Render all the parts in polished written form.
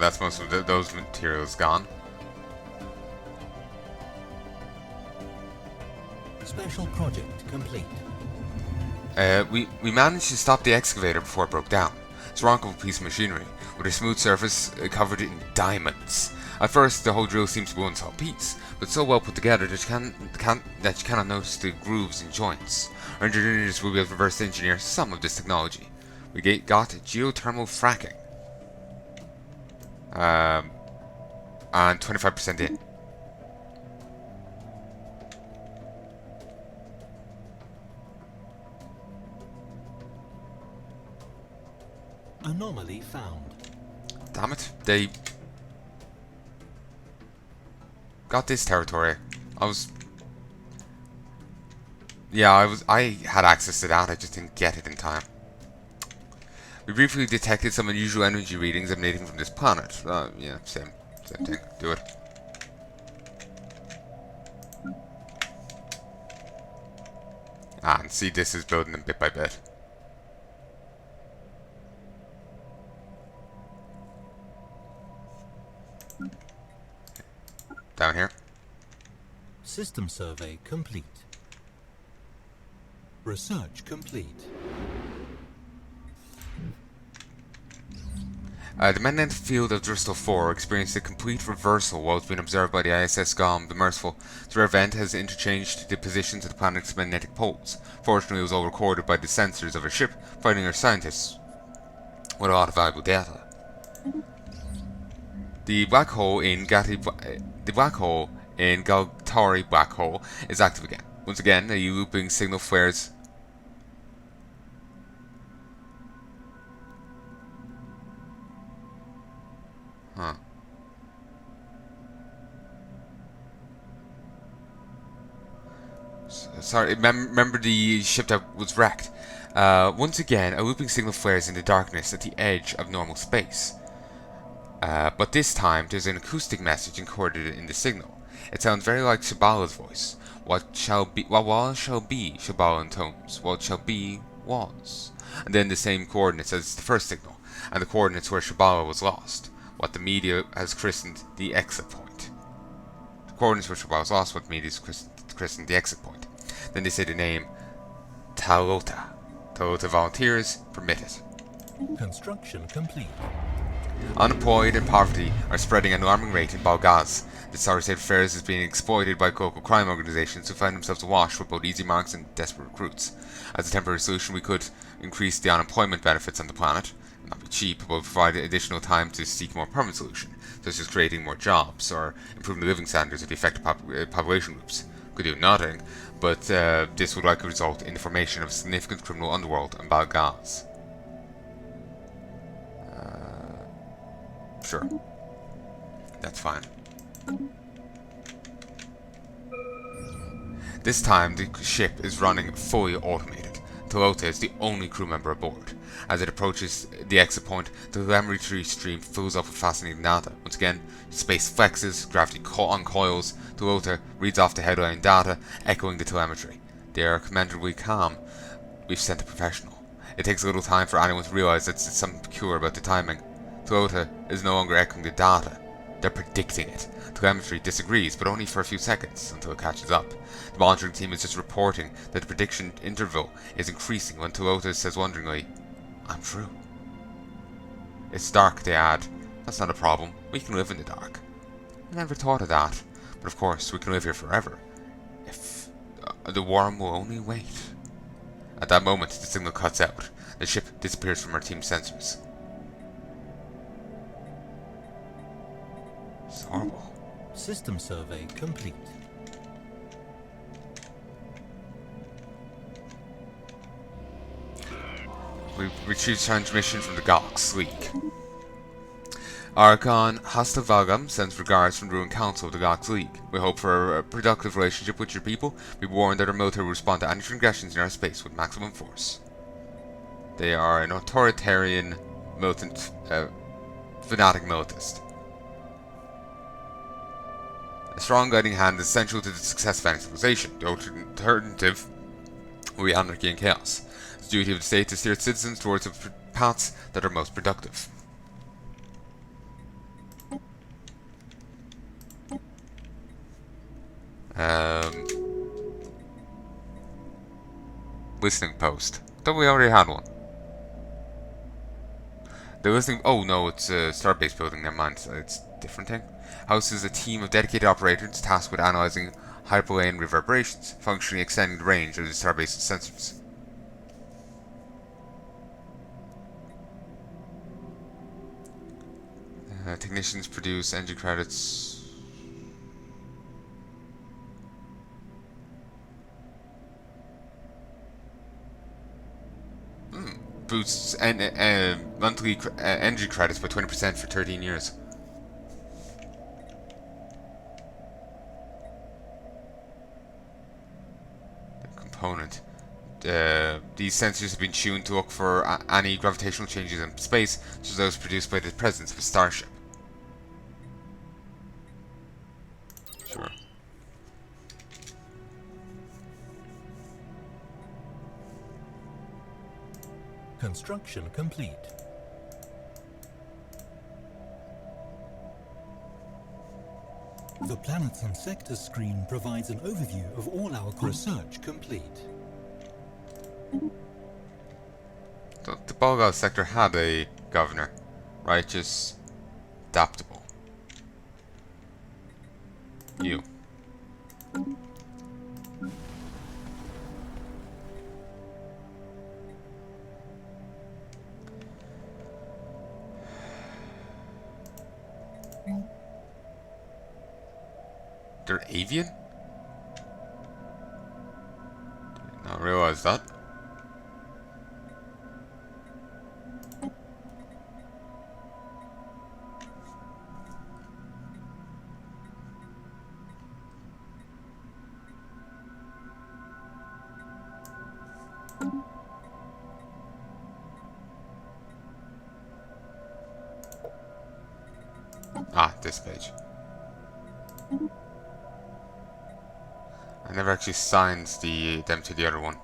that's most of those materials gone. Special project complete. We managed to stop the excavator before it broke down. It's a remarkable piece of machinery, with a smooth surface covered in diamonds. At first, the whole drill seems to be one solid piece, but so well put together that you cannot notice the grooves and joints. Our engineers will be able to reverse engineer some of this technology. We got geothermal fracking. And 25% in. Anomaly found. Damn it, they got this territory. I had access to that, I just didn't get it in time. We briefly detected some unusual energy readings emanating from this planet. Yeah, same thing. Do it. And see, this is building them bit by bit. Down here. System survey complete. Research complete. The magnetic field of Driscoll 4 experienced a complete reversal while it's being observed by the ISS GOM, the Merciful. The rare event has interchanged the positions of the planet's magnetic poles. Fortunately, it was all recorded by the sensors of a ship, providing our scientists with a lot of valuable data. The black hole in Galtari black hole is active again. Once again, a looping signal flares. Huh. Sorry, remember the ship that was wrecked. Once again, a looping signal flares in the darkness at the edge of normal space. But this time, there's an acoustic message encoded in the signal. It sounds very like Shabala's voice. What shall be Shabala intones. What shall be, was. And then the same coordinates as the first signal, and the coordinates where Shabala was lost. What the media has christened the exit point. The coordinates where Shabala was lost, what the media has christened the exit point. Then they say the name Talota. Talota volunteers permitted. Construction complete. Unemployed and poverty are spreading at an alarming rate in Balgaz. The sorry state of affairs is being exploited by local crime organizations who find themselves awash with both easy marks and desperate recruits. As a temporary solution, we could increase the unemployment benefits on the planet. It will not be cheap, but provide additional time to seek a more permanent solution, such as creating more jobs or improving the living standards of the affected population groups. We could do nothing, but this would likely result in the formation of a significant criminal underworld in Balgaz. Sure. That's fine. This time, the ship is running fully automated. Talota is the only crew member aboard. As it approaches the exit point, the telemetry stream fills up with fascinating data. Once again, space flexes, gravity uncoils. Talota reads off the headline data, echoing the telemetry. They are commendably calm. We've sent a professional. It takes a little time for anyone to realize that there's something peculiar about the timing. Talota is no longer echoing the data. They're predicting it. Telemetry disagrees, but only for a few seconds until it catches up. The monitoring team is just reporting that the prediction interval is increasing when Talota says wonderingly, "I'm true." It's dark, they add. That's not a problem. We can live in the dark. I never thought of that. But of course, we can live here forever. If the worm will only wait. At that moment, the signal cuts out. The ship disappears from our team's sensors. It's horrible. System survey complete. We retrieve transmission from the Galax League. Archon Hastavalgam sends regards from the ruined council of the Galax League. We hope for a productive relationship with your people. Be warned that our military will respond to any transgressions in our space with maximum force. They are an authoritarian militant, fanatic militist. A strong guiding hand is essential to the success of any civilization. The alternative will be anarchy and chaos. It's the duty of the state to steer its citizens towards the paths that are most productive. listening post. Thought we already had one. The listening... Oh no, it's a Starbase building, never mind. It's a different thing. Houses a team of dedicated operators tasked with analysing hyperlane reverberations, functionally extending the range of the Starbase's sensors. Technicians produce engine credits. Boosts monthly energy credits by 20% for 13 years. The component. These sensors have been tuned to look for any gravitational changes in space, such as those produced by the presence of a starship. Sure. Construction complete. The planets and sectors screen provides an overview of all our research complete. The Bulgar sector had a governor. Righteous, adaptable. You. They're avian? Did not realize that. Ah, this page. I never actually signed them to the other one.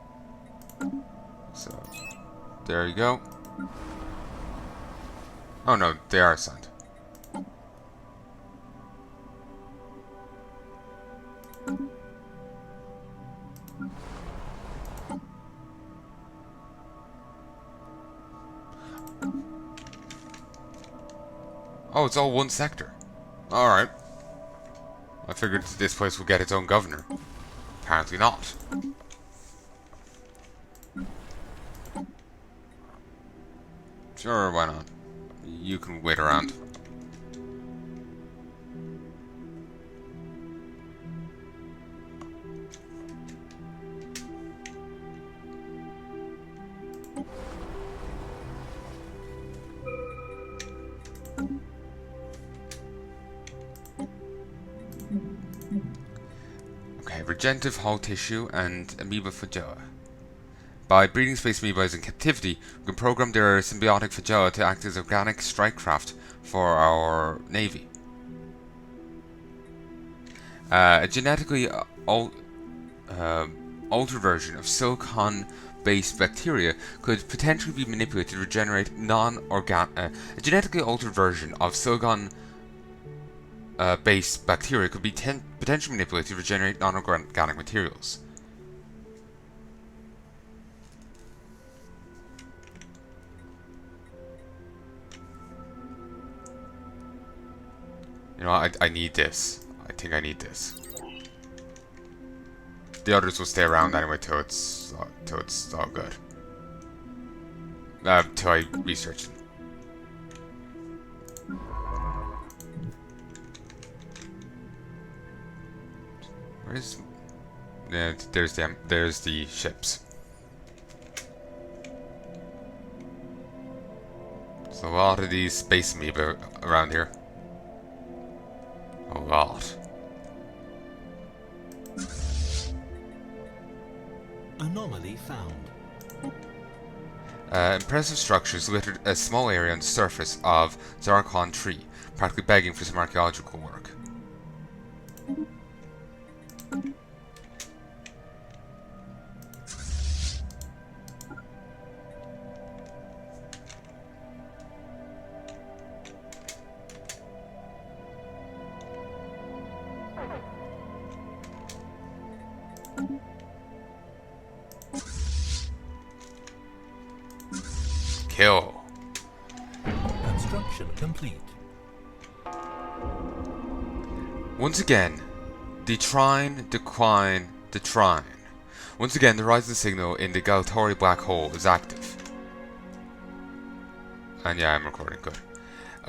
So, there you go. Oh no, they are signed. Oh, it's all one sector. Alright. I figured this place would get its own governor. Apparently not. Sure, why not? You can wait around. Okay, regenerative hull tissue and amoeba flagella. By breeding space amoebas in captivity, we can program their symbiotic flagella to act as organic strike craft for our navy. A genetically altered version of silicon-based bacteria could potentially be manipulated to regenerate a genetically altered version of silicon based bacteria could be potentially manipulated to regenerate non-organic materials. You know, I need this. I think I need this. The others will stay around anyway till it's all good. Till I research it. Where's... Yeah, there's the ships. There's a lot of these space amoeba around here. A lot. Anomaly found. Impressive structures littered a small area on the surface of Zarkon Tree, practically begging for some archaeological work. Once again, the TRINE, the QUINE, the TRINE. Once again, the rising signal in the Galtori black hole is active. And yeah, I'm recording, good.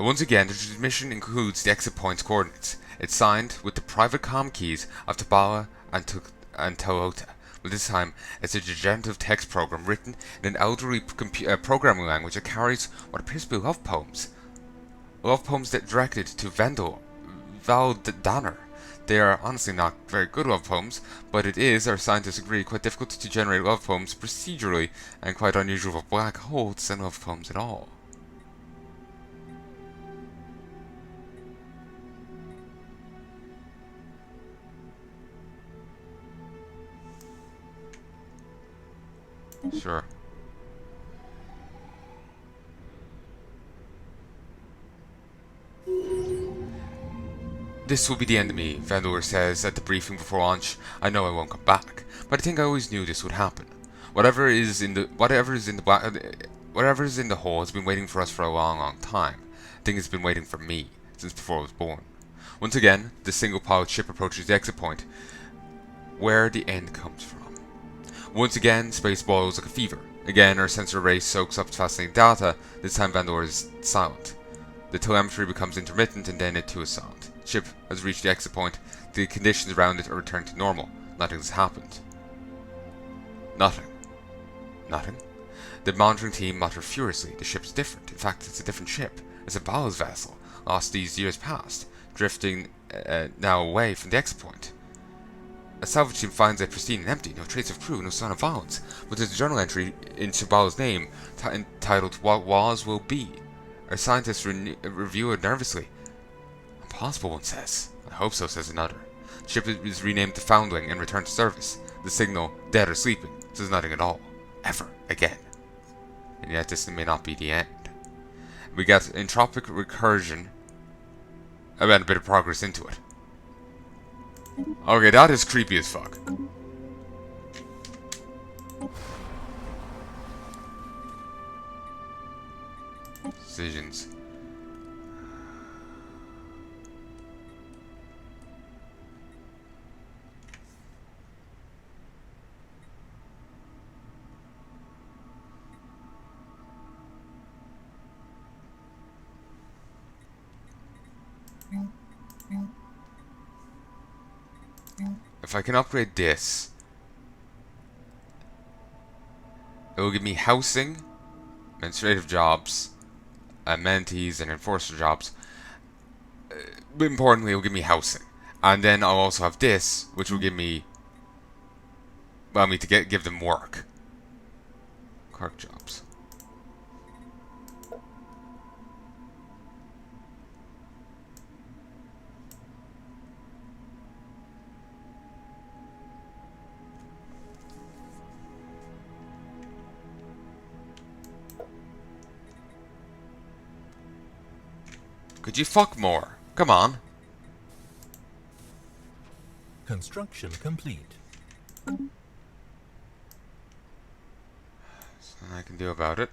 Once again, the transmission includes the exit point's coordinates. It's signed with the private comm keys of Tabala and Toyota. But this time, it's a degenerative text program written in an elderly programming language that carries what appears to be love poems. Love poems that directed to Val Danner. They are honestly not very good love poems, but it is, our scientists agree, quite difficult to generate love poems procedurally, and quite unusual for a black hole to send love poems at all. Sure. This will be the end of me, Vandor says at the briefing before launch. I know I won't come back, but I think I always knew this would happen. Whatever is in the hole has been waiting for us for a long, long time. I think it's been waiting for me since before I was born. Once again, the single-pilot ship approaches the exit point, where the end comes from. Once again, space boils like a fever. Again, our sensor array soaks up fascinating data. This time Vandor is silent. The telemetry becomes intermittent, and then it too is silent. The ship has reached the exit point. The conditions around it are returned to normal. Nothing has happened. Nothing. Nothing? The monitoring team mutter furiously. The ship's different. In fact, it's a different ship. It's a ballast vessel, lost these years past, drifting now away from the exit point. A salvage team finds it pristine and empty, no trace of crew, no sign of violence, but there's a journal entry in Shabala's name entitled What Was Will Be. Our scientists review it nervously. Impossible, one says. I hope so, says another. The ship is renamed the Foundling and returned to service. The signal, dead or sleeping, says nothing at all. Ever again. And yet this may not be the end. We get entropic recursion. I've had a bit of progress into it. Okay, that is creepy as fuck. Decisions. If I can upgrade this, it will give me housing, administrative jobs, mentees, and enforcer jobs. But importantly, it will give me housing. And then I'll also have this, which will give me, well, I mean, to give them work. Clerk jobs. Could you fuck more? Come on. Construction complete. Something I can do about it.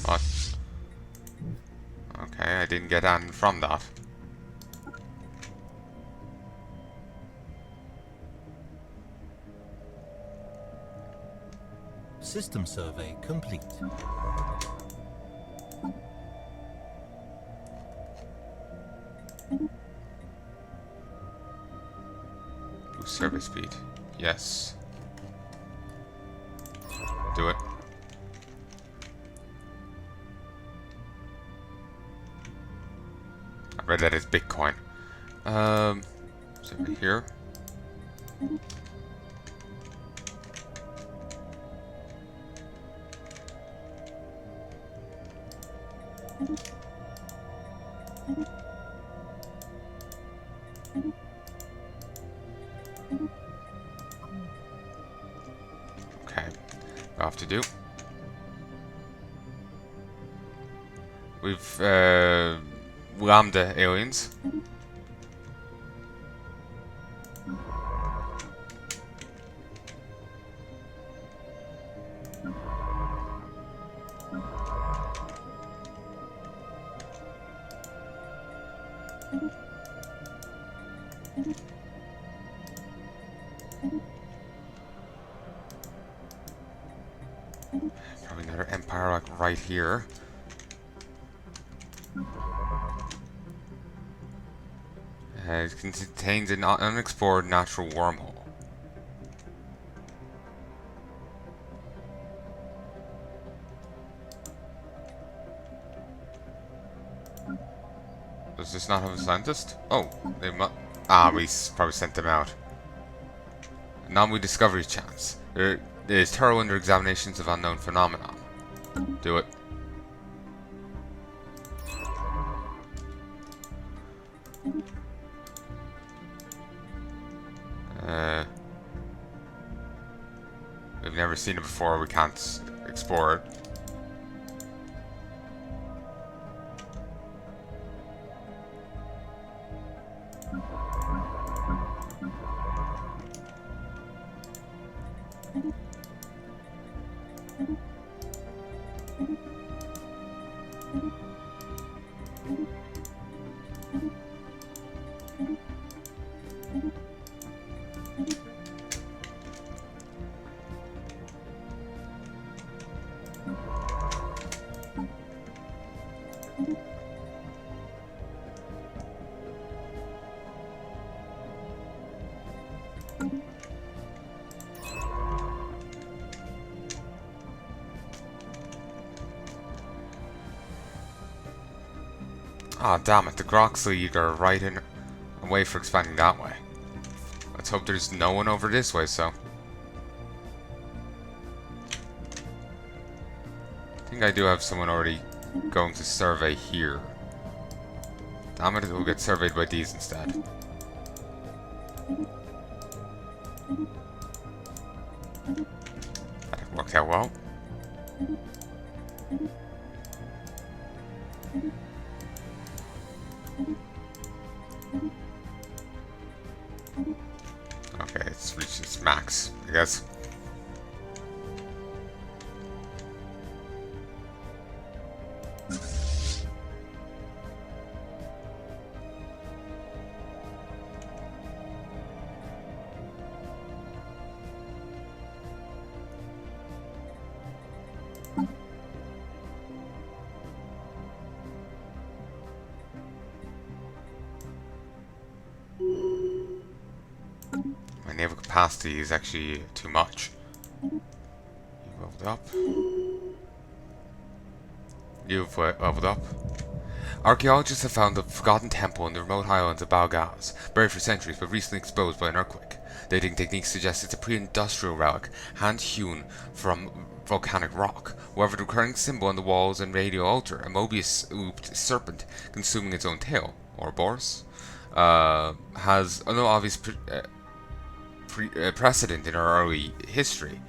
What? Okay, I didn't get on from that. System survey complete. Boost survey speed. Yes. Do it. I read that as Bitcoin. Is it right here? Okay. What I have to do. We've Lambda aliens. Probably another empire like right here. It contains an unexplored natural wormhole. Does this not have a scientist? Oh, they must. Ah, we probably sent them out. Anomaly discovery chance. There is thorough under examinations of unknown phenomenon. Do it. We've never seen it before. We can't explore it. Ah, oh, damn it, the Grox League are right in a way for expanding that way. Let's hope there's no one over this way, so. I think I do have someone already going to survey here. Damn it, we'll get surveyed by these instead. That worked out well. Okay, it's reached its max, I guess. My naval capacity is actually too much. You leveled up. You've leveled up. Archaeologists have found a forgotten temple in the remote islands of Balgaz, buried for centuries but recently exposed by an earthquake. Dating techniques suggest it's a pre-industrial relic, hand-hewn from volcanic rock. However, the recurring symbol on the walls and radio altar, a Mobius-looped serpent consuming its own tail, Ouroboros, has no obvious precedent in our early history,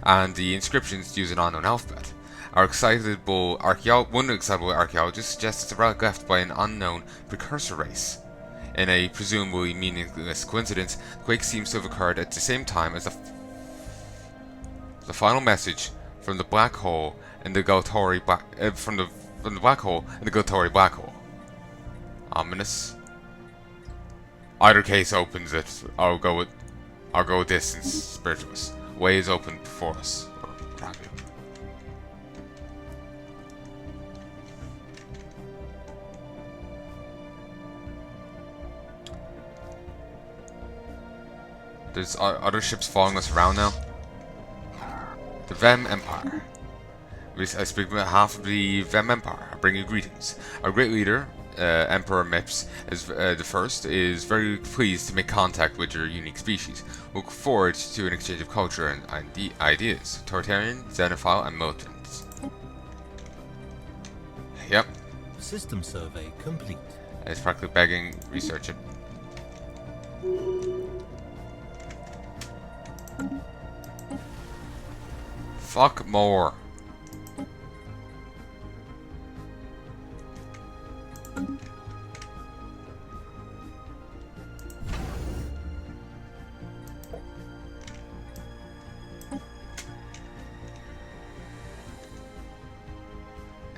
and the inscriptions use an unknown alphabet. One excitable archaeologist suggests it's a relic left by an unknown precursor race. In a presumably meaningless coincidence, the quake seems to have occurred at the same time as the final message from the black hole in the Galtori from the black hole in the Galtori black hole. Ominous. Either case opens it. I'll go with this since spiritualist. Way is open before us. Or what have you. There's other ships following us around now. The Vem Empire. I speak on behalf of the Vem Empire. I bring you greetings. Our great leader, Emperor Mips, the first, is very pleased to make contact with your unique species. Look forward to an exchange of culture and ideas. Authoritarian, xenophile, and militants. Yep. System survey complete. It's practically begging research it. Fuck more.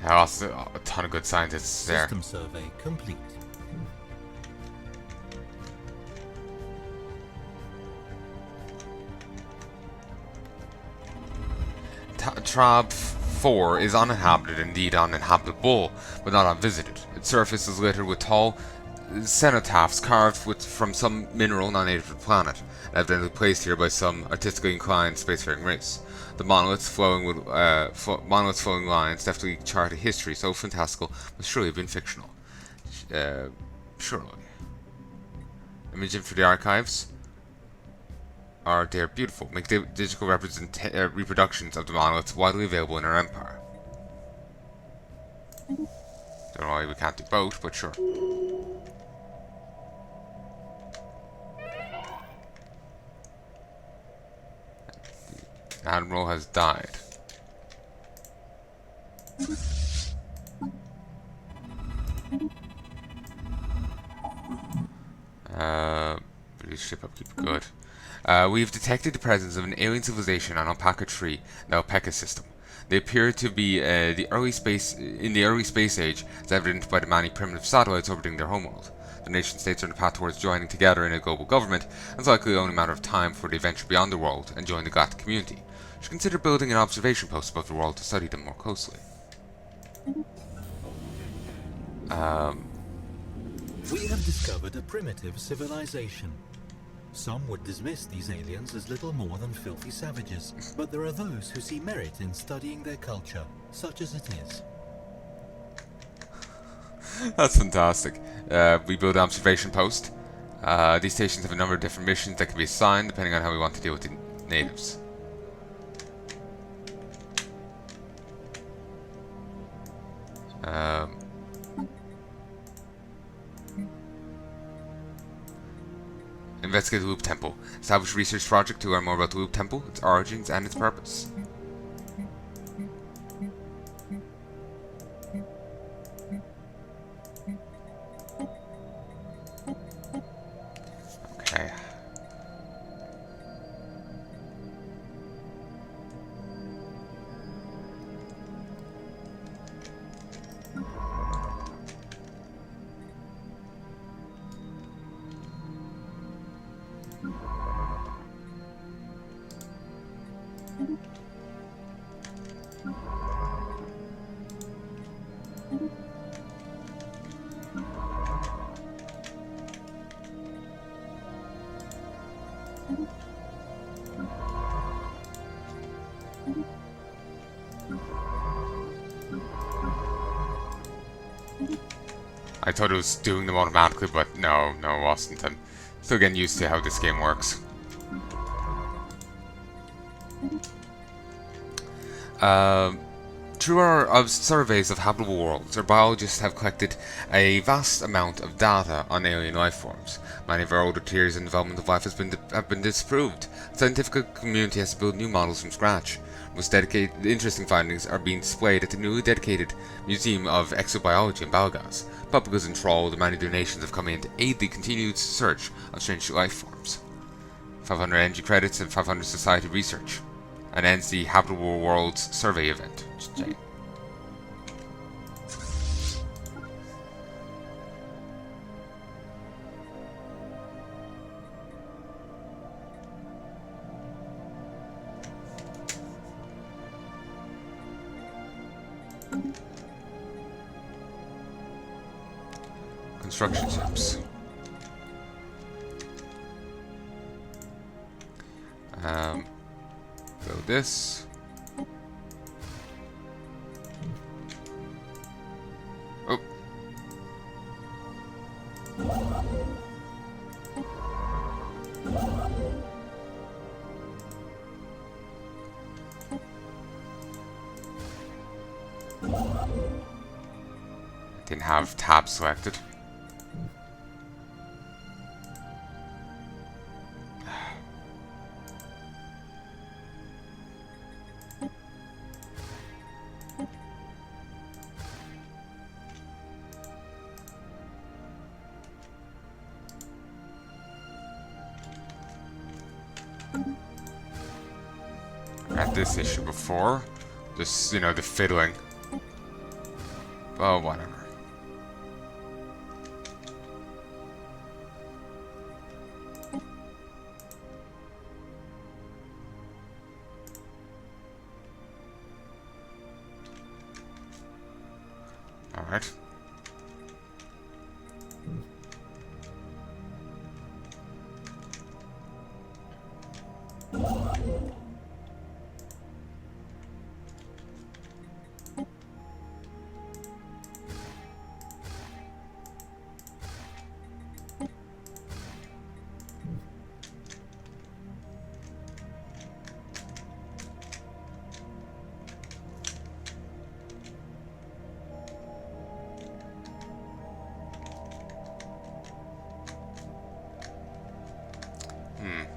I lost a ton of good scientists there. System survey complete. Trab 4 is uninhabited, indeed uninhabitable, but not unvisited. Its surface is littered with tall cenotaphs carved from some mineral not native to the planet, and evidently placed here by some artistically inclined spacefaring race. The monoliths flowing lines definitely chart a history so fantastical must surely have been fictional. Surely. Imaging for the archives. They're beautiful. Make digital reproductions of the monoliths widely available in our empire. Don't know why we can't do both, but sure. The admiral has died. British ship upkeep, good. We've detected the presence of an alien civilization on Alpaca 3 in the Alpaca system. They appear to be in the early space age, as evidenced by the many primitive satellites orbiting their homeworld. The nation states are on the path towards joining together in a global government, and it's likely only a matter of time before they venture beyond the world and join the galactic community. We should consider building an observation post above the world to study them more closely. We have discovered a primitive civilization. Some would dismiss these aliens as little more than filthy savages, but there are those who see merit in studying their culture, such as it is. That's fantastic. We build an observation post. These stations have a number of different missions that can be assigned depending on how we want to deal with the natives. Investigate the Loop Temple. Establish a research project to learn more about the Loop Temple, its origins, and its purpose. Okay. I thought it was doing them automatically, but no, it wasn't. I'm still getting used to how this game works. Through our surveys of habitable worlds, our biologists have collected a vast amount of data on alien life forms. Many of our older theories and development of life have been disproved. The scientific community has to build new models from scratch. Most interesting findings are being displayed at the newly dedicated Museum of Exobiology in Balgas. Publicans enthralled, and many donations have come in to aid the continued search of strange life forms. 500 energy credits and 500 society research. And ends the Habitable Worlds survey event. Construction ships. Build this. Oh. Didn't have tab selected. Had this issue before. Just, the fiddling. Oh, whatever. Alright.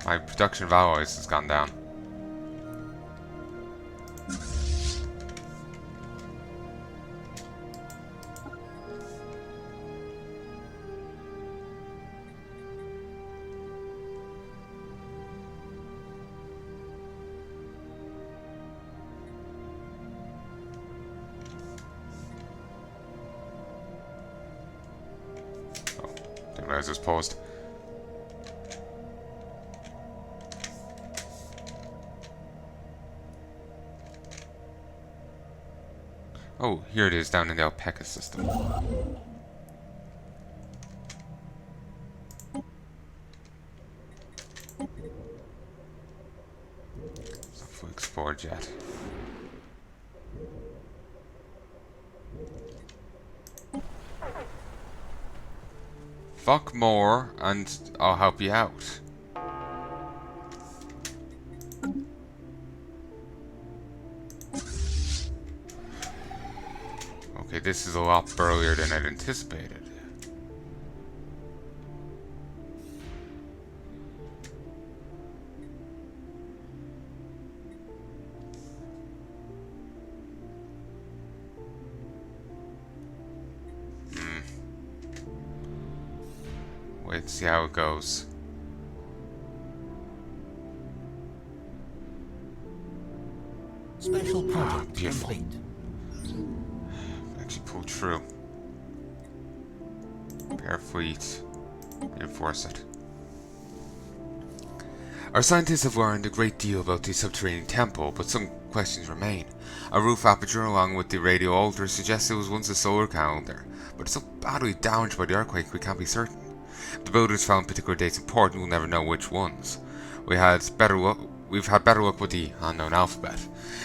My production of alloys has gone down. Oh, didn't realize it was paused. Oh, here it is down in the alpaca system. So if we explore jet. Fuck more and I'll help you out. Okay, this is a lot burlier than I'd anticipated. Wait and see how it goes. Special project beautiful. complete. Actually pulled through. Repair fleet. Reinforce it. Our scientists have learned a great deal about the subterranean temple, but some questions remain. A roof aperture along with the radio altar suggests it was once a solar calendar, but it's so badly damaged by the earthquake we can't be certain. If the builders found particular dates important, we'll never know which ones. We've had better luck with the unknown alphabet.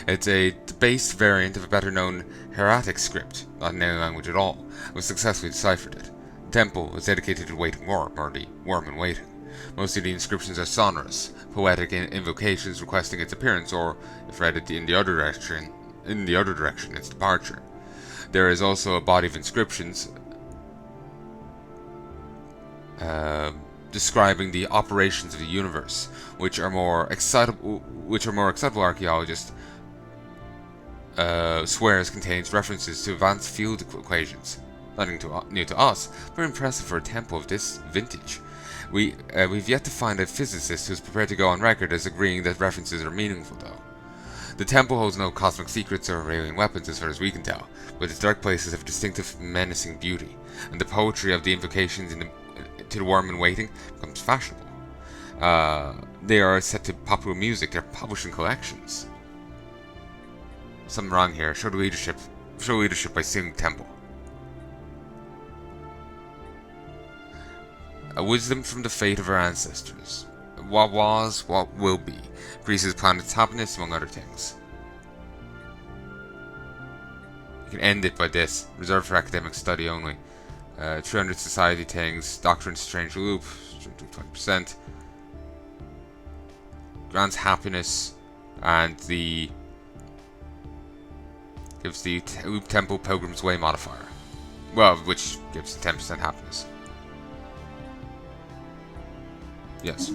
It's a debased variant of a better known hieratic script, not in any language at all. We successfully deciphered it. The temple is dedicated to waiting worm, or the worm in waiting. Most of the inscriptions are sonorous, poetic invocations requesting its appearance, or, if read it in the other direction, its departure. There is also a body of inscriptions describing the operations of the universe, which are more excitable archaeologists swears contains references to advanced field equations. Nothing new to us, but impressive for a temple of this vintage. We've yet to find a physicist who's prepared to go on record as agreeing that references are meaningful, though. The temple holds no cosmic secrets or alien weapons as far as we can tell, but its dark places have a distinctive, menacing beauty, and the poetry of the invocations to the worm in waiting becomes fashionable. They are set to popular music, they're publishing collections. Something wrong here. Show leadership by singing temple. A wisdom from the fate of our ancestors. What was, what will be. Increases planet's happiness, among other things. You can end it by this. Reserved for academic study only. 300 society things. Doctrine Strange Loop. 20%. Grants happiness. And the... gives the Loop Temple Pilgrim's Way modifier. Well, which gives 10% happiness. Yes.